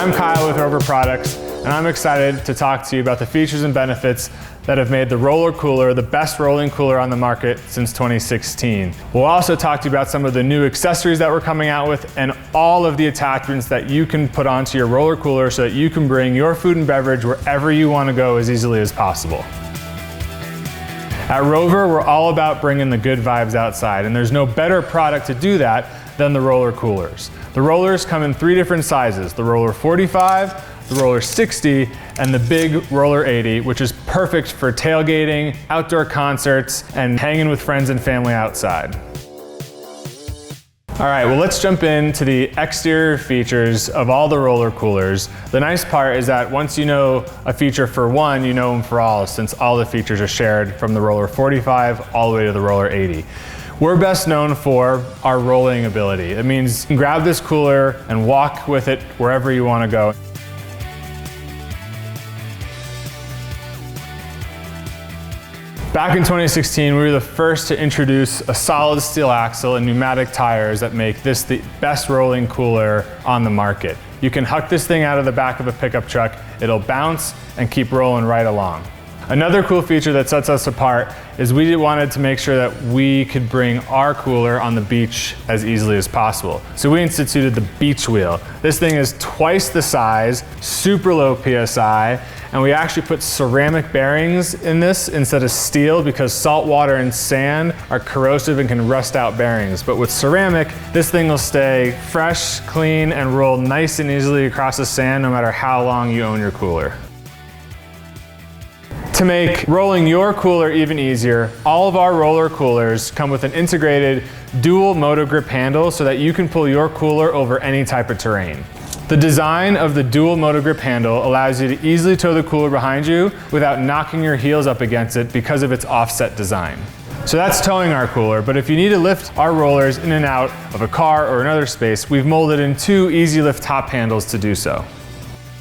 I'm Kyle with RovR Products, and I'm excited to talk to you about the features and benefits that have made the RollR cooler the best rolling cooler on the market since 2016. We'll also talk to you about some of the new accessories that we're coming out with and all of the attachments that you can put onto your RollR cooler so that you can bring your food and beverage wherever you want to go as easily as possible. At RovR, we're all about bringing the good vibes outside, and there's no better product to do that than the RollR coolers. The rollers come in 3 different sizes, the RollR 45, the RollR 60, and the big RollR 80, which is perfect for tailgating, outdoor concerts, and hanging with friends and family outside. All right, well, let's jump into the exterior features of all the RollR coolers. The nice part is that once you know a feature for one, you know them for all, since all the features are shared from the RollR 45 all the way to the RollR 80. We're best known for our rolling ability. It means you can grab this cooler and walk with it wherever you want to go. Back in 2016, we were the first to introduce a solid steel axle and pneumatic tires that make this the best rolling cooler on the market. You can huck this thing out of the back of a pickup truck, it'll bounce and keep rolling right along. Another cool feature that sets us apart is we wanted to make sure that we could bring our cooler on the beach as easily as possible. So we instituted the beach wheel. This thing is twice the size, super low PSI, and we actually put ceramic bearings in this instead of steel because salt water and sand are corrosive and can rust out bearings. But with ceramic, this thing will stay fresh, clean, and roll nice and easily across the sand no matter how long you own your cooler. To make rolling your cooler even easier, all of our RollR coolers come with an integrated dual moto grip handle so that you can pull your cooler over any type of terrain. The design of the dual moto grip handle allows you to easily tow the cooler behind you without knocking your heels up against it because of its offset design. So that's towing our cooler, but if you need to lift our rollers in and out of a car or another space, we've molded in 2 easy lift top handles to do so.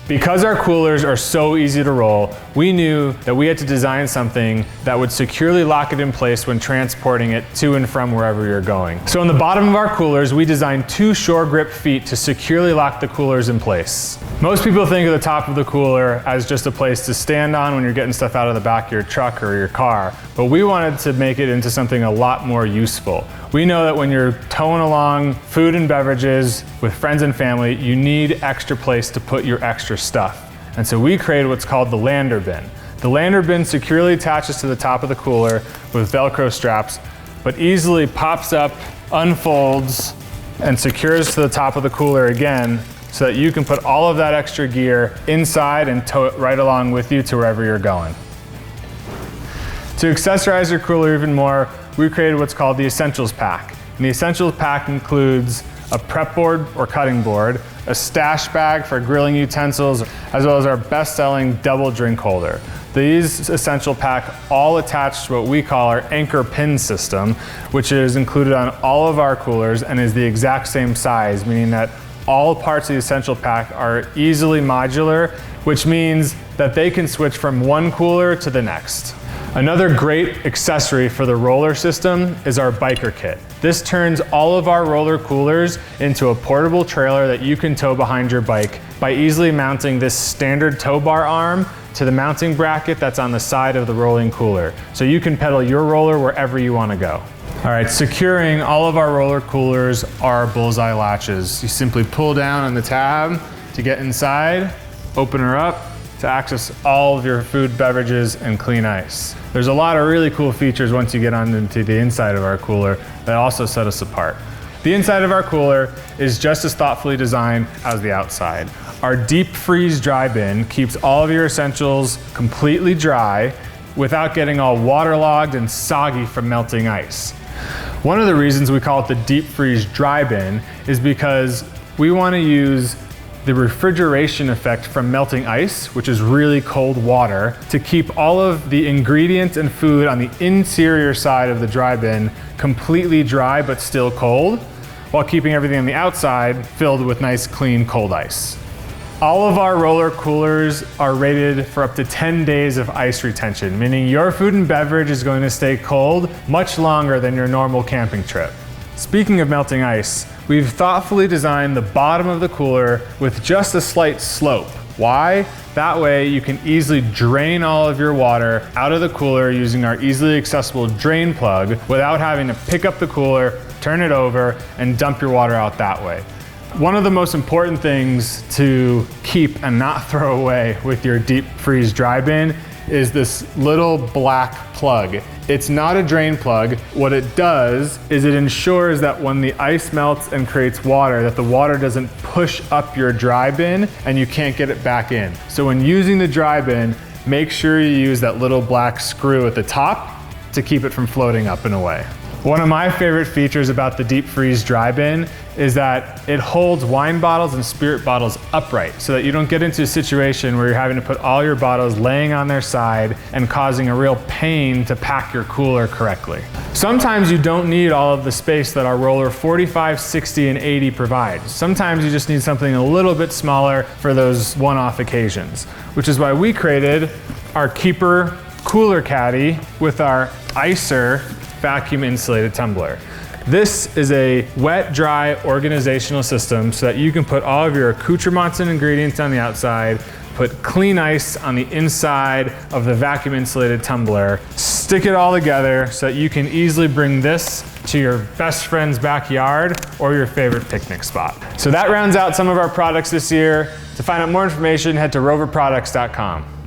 Because our coolers are so easy to roll, we knew that we had to design something that would securely lock it in place when transporting it to and from wherever you're going. So on the bottom of our coolers, we designed 2 shore grip feet to securely lock the coolers in place. Most people think of the top of the cooler as just a place to stand on when you're getting stuff out of the back of your truck or your car, but we wanted to make it into something a lot more useful. We know that when you're towing along food and beverages with friends and family, you need extra place to put your extra stuff. And so we created what's called the lander bin. The lander bin securely attaches to the top of the cooler with Velcro straps, but easily pops up, unfolds, and secures to the top of the cooler again so that you can put all of that extra gear inside and tow it right along with you to wherever you're going. To accessorize your cooler even more, we created what's called the Essentials Pack. And the Essentials Pack includes a prep board or cutting board, a stash bag for grilling utensils, as well as our best-selling double drink holder. These Essential Pack all attach to what we call our anchor pin system, which is included on all of our coolers and is the exact same size, meaning that all parts of the Essential Pack are easily modular, which means that they can switch from one cooler to the next. Another great accessory for the RollR system is our biker kit. This turns all of our RollR coolers into a portable trailer that you can tow behind your bike by easily mounting this standard tow bar arm to the mounting bracket that's on the side of the rolling cooler. So you can pedal your roller wherever you want to go. All right, securing all of our RollR coolers are bullseye latches. You simply pull down on the tab to get inside, open her up, to access all of your food, beverages, and clean ice. There's a lot of really cool features once you get on into the inside of our cooler that also set us apart. The inside of our cooler is just as thoughtfully designed as the outside. Our deep freeze dry bin keeps all of your essentials completely dry without getting all waterlogged and soggy from melting ice. One of the reasons we call it the deep freeze dry bin is because we want to use the refrigeration effect from melting ice, which is really cold water, to keep all of the ingredients and food on the interior side of the dry bin completely dry but still cold, while keeping everything on the outside filled with nice, clean, cold ice. All of our RollR coolers are rated for up to 10 days of ice retention, meaning your food and beverage is going to stay cold much longer than your normal camping trip. Speaking of melting ice, we've thoughtfully designed the bottom of the cooler with just a slight slope. Why? That way you can easily drain all of your water out of the cooler using our easily accessible drain plug without having to pick up the cooler, turn it over, and dump your water out that way. One of the most important things to keep and not throw away with your deep freeze dry bin is this little black plug. It's not a drain plug. What it does is it ensures that when the ice melts and creates water, that the water doesn't push up your dry bin and you can't get it back in. So when using the dry bin, make sure you use that little black screw at the top to keep it from floating up and away. One of my favorite features about the deep freeze dry bin is that it holds wine bottles and spirit bottles upright so that you don't get into a situation where you're having to put all your bottles laying on their side and causing a real pain to pack your cooler correctly. Sometimes you don't need all of the space that our RollR 45, 60, and 80 provides. Sometimes you just need something a little bit smaller for those one-off occasions, which is why we created our Keeper Cooler Caddy with our Icer vacuum insulated tumbler. This is a wet, dry organizational system so that you can put all of your accoutrements and ingredients on the outside, put clean ice on the inside of the vacuum insulated tumbler, stick it all together so that you can easily bring this to your best friend's backyard or your favorite picnic spot. So that rounds out some of our products this year. To find out more information, head to roverproducts.com.